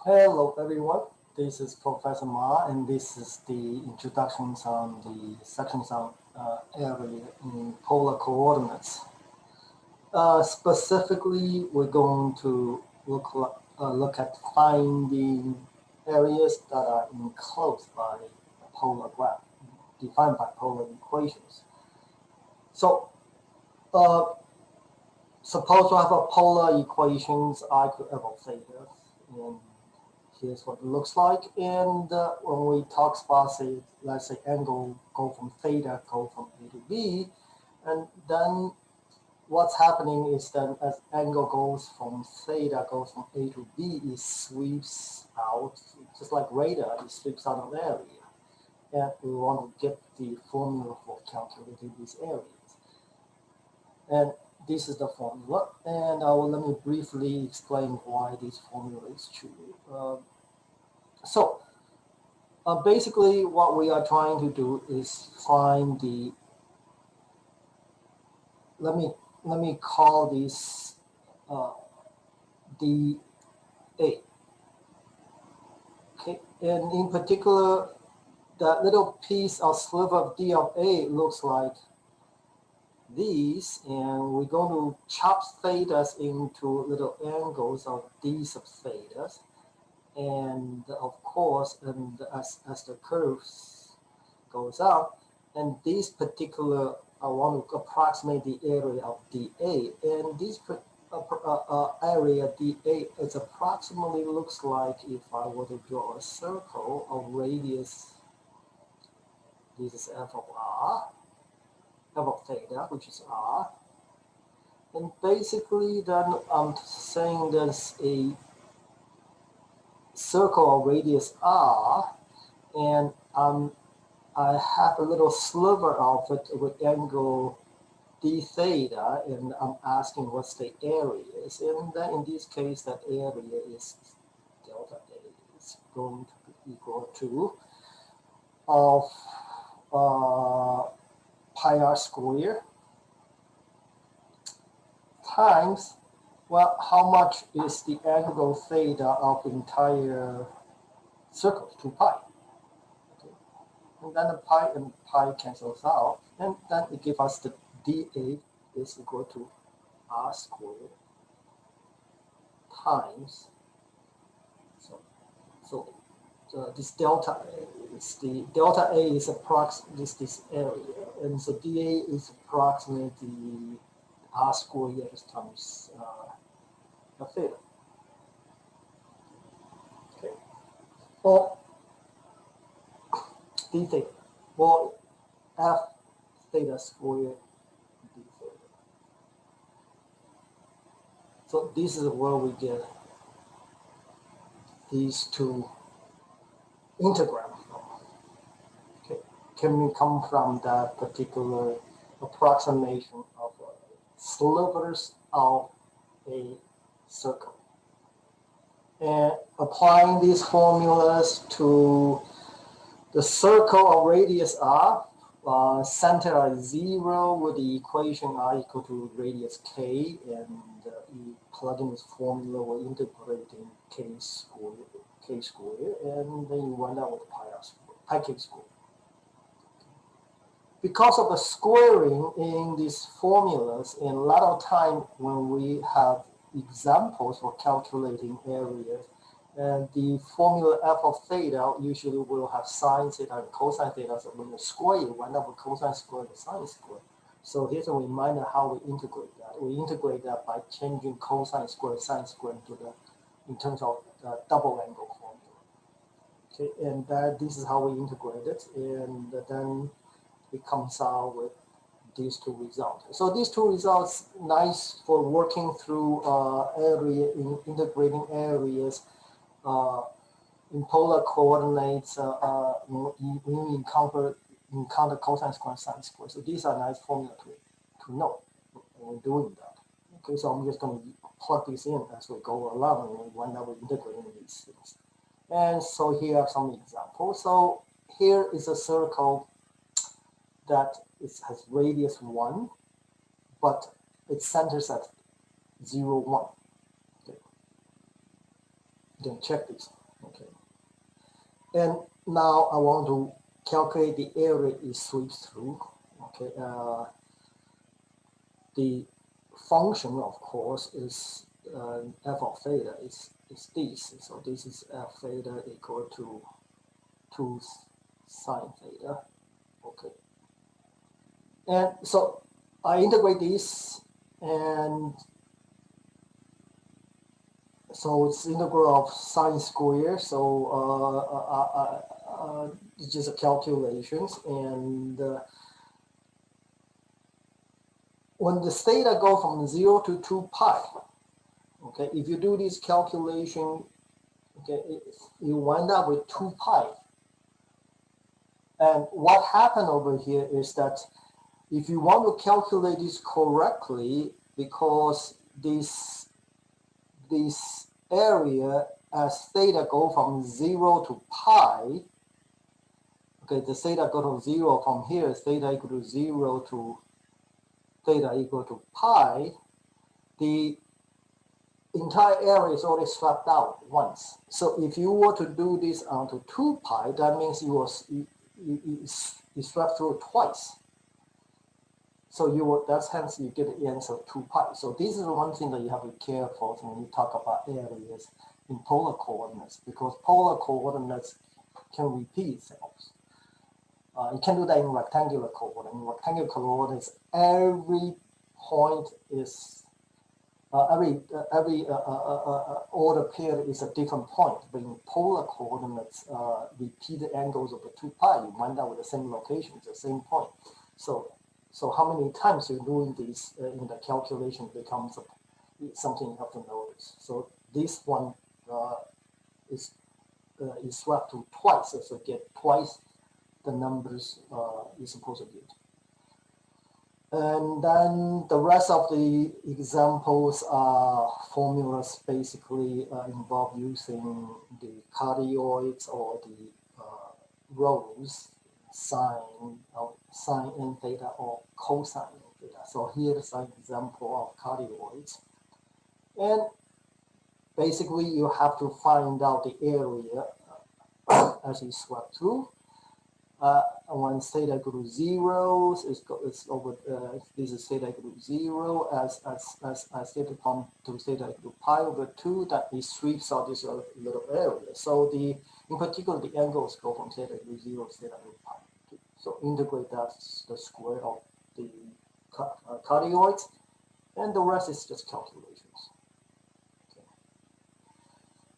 Hello, everyone. This is Professor Ma, and this is the introductions on the sections on area in polar coordinates. Specifically, we're going to look at finding areas that are enclosed by a polar graph, defined by polar equations. So, uh, suppose we have a polar equations I could equal theta, and here's what it looks like. And when we talk about, say, let's say angle go from theta, go from A to B, and then what's happening is that as angle goes from theta, goes from A to B, it sweeps out, just like radar, it sweeps out an area. And we want to get the formula for calculating these areas. And this is the formula. And let me briefly explain why this formula is true. So basically, what we are trying to do is find the let me let me call this uh, dA. Okay, and in particular, that little piece of sliver of d of a looks like these, and we're going to chop thetas into little angles of d sub thetas, and of course, and as the curves goes up, and this particular, I want to approximate the area of dA, and this area dA is approximately looks like if I were to draw a circle of radius, this is f of r, f of theta, which is r, and basically then I'm saying there's a circle of radius r, and I have a little sliver of it with angle d theta, and I'm asking what's the area is. And then in this case, that area is delta A is going to be equal to of pi r square times, well, how much is the angle theta of the entire circle, 2 pi. Okay. And then the pi and pi cancels out, and then it gives us the dA is equal to r squared times, so so this delta A is the delta A is this area, and so dA is approximately r squared times theta. Okay, or d theta, or f theta squared d theta. So this is where we get these two integrams from. Okay, can we come from that particular approximation of slivers of a circle, and applying these formulas to the circle of radius r, center at 0 with the equation r equal to radius k, and you plug in this formula, we're integrating k squared, and then you wind up with pi k squared. Because of the squaring in these formulas, and a lot of time when we have examples for calculating areas, and the formula f of theta usually will have sine theta and cosine theta. So when you square, you wind up with cosine squared and sine squared. So here's a reminder how we integrate that. We integrate that by changing cosine squared, sine squared in terms of the double angle formula. Okay, and this is how we integrate it, and then it comes out with these two results. So these two results, nice for working through integrating areas in polar coordinates when you encounter cosine square, sine square. So these are nice formula to know when doing that. Okay, so I'm just going to plug these in as we go along, and we wind up integrating these things. And so here are some examples. So here is a circle that has radius 1, but it centers at 0, 1. Okay. then check this. Okay. And now I want to calculate the area it sweeps through. Okay. The function, of course, is f of theta is this. So this is f theta equal to 2 sine theta. Okay. And so I integrate this, and so it's integral of sine square. So it's just calculations, and when the theta go from 0 to 2 pi, okay, if you do this calculation, okay, you wind up with 2 pi. And what happened over here is that if you want to calculate this correctly, because this area as theta go from 0 to pi, okay, the theta go to 0 from here, theta equal to 0 to theta equal to pi, the entire area is already swapped out once. So if you were to do this onto 2 pi, that means you swap through twice. So that's hence you get the answer 2 pi. So this is one thing that you have to be careful when you talk about areas in polar coordinates, because polar coordinates can repeat themselves. You can do that in rectangular coordinates. In rectangular coordinates, every point is every order pair is a different point. But in polar coordinates, repeated angles of the 2 pi, you wind up with the same location, the same point. So how many times you're doing this in the calculation becomes something you have to notice. So this one is swapped to twice, so get twice the numbers you're supposed to get. And then the rest of the examples are formulas basically involve using the cardioids or the rows, sine n theta or cosine n theta. So here's an example of cardioids. And basically you have to find out the area as you swap through. When theta equal to 0, it's over. This is theta equal to 0 as theta come to theta equal to pi over 2. That it sweeps out this little area. So in particular the angles go from theta equal to 0 to theta equal to pi. So integrate that's the square of the cardioids, and the rest is just calculations. Okay.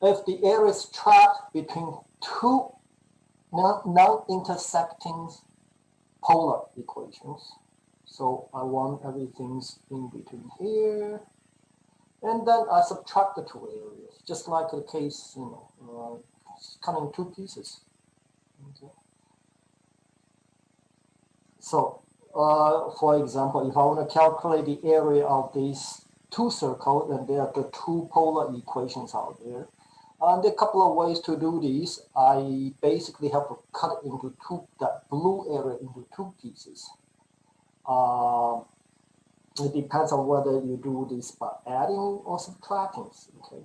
If the area is trapped between two non-intersecting polar equations. So I want everything's in between here. And then I subtract the two areas, just like the case, cutting two pieces. Okay. So, for example, if I want to calculate the area of these two circles, then there are the two polar equations out there. And there are a couple of ways to do this. I basically have to cut it into that blue area into two pieces. It depends on whether you do this by adding or subtracting. Okay.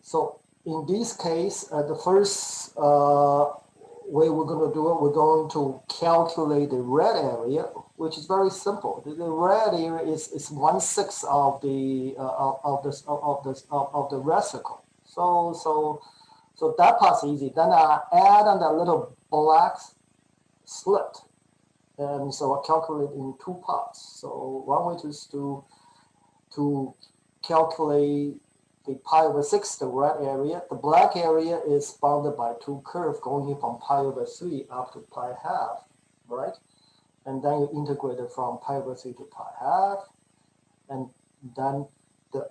So in this case, the first way we're going to do it, we're going to calculate the red area, which is very simple. The red area is 1/6 of the red circle. So that part's easy. Then I add on that little black slit, and so I calculate in two parts. So one way is to calculate the pi over 6, the red area. The black area is bounded by two curves going from pi over 3 up to pi half, right? And then you integrate it from pi over 3 to pi half. And then the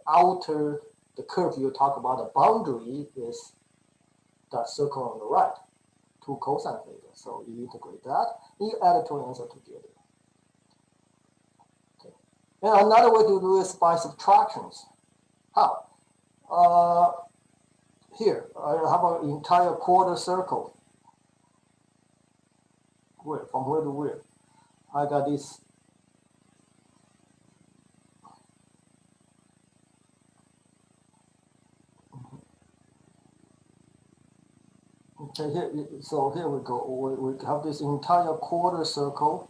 curve you talk about, the boundary is that circle on the right, 2 cosine theta. So you integrate that, and you add the two answers together. Okay. And another way to do it is by subtractions. How? Here, I have an entire quarter circle. From where to where? I got this Okay, so here we go. We have this entire quarter circle.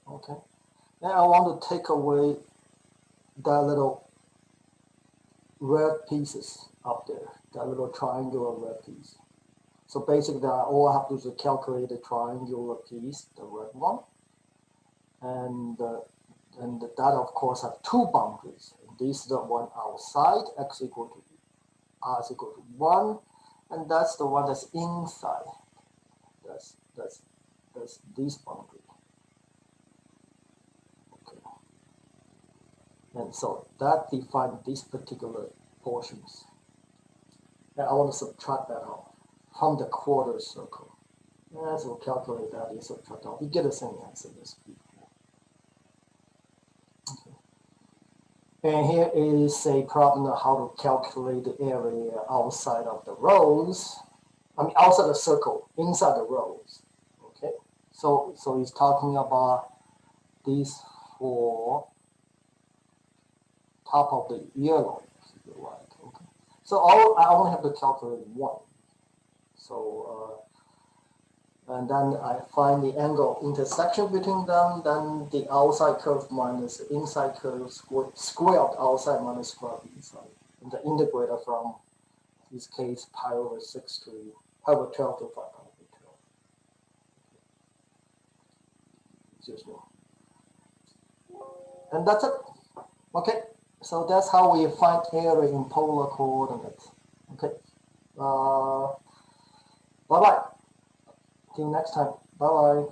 Okay, and I want to take away that little red pieces up there, that little triangular red piece. So basically, all I have to do is calculate the triangular piece, the red one, and that of course have two boundaries. This is the one outside, x equal to r is equal to 1, and that's the one that's inside. That's this boundary. Okay. And so that defines these particular portions. And I want to subtract that out from the quarter circle. And so we'll calculate that and subtract out. We get the same answer as before. Okay. And here is a problem of how to calculate the area outside of the rows. I mean, outside the circle, inside the rows. Okay. So he's talking about these four top of the yellow, if you like. Okay. So I only have to calculate one. So and then I find the angle of intersection between them. Then the outside curve minus the inside curve square of the outside minus square of the inside. And the integrator from this case pi over 6 to pi over 12 to 5 pi over 12. Excuse me. And that's it. Okay. So that's how we find area in polar coordinates. Okay. Bye-bye. Till next time. Bye-bye.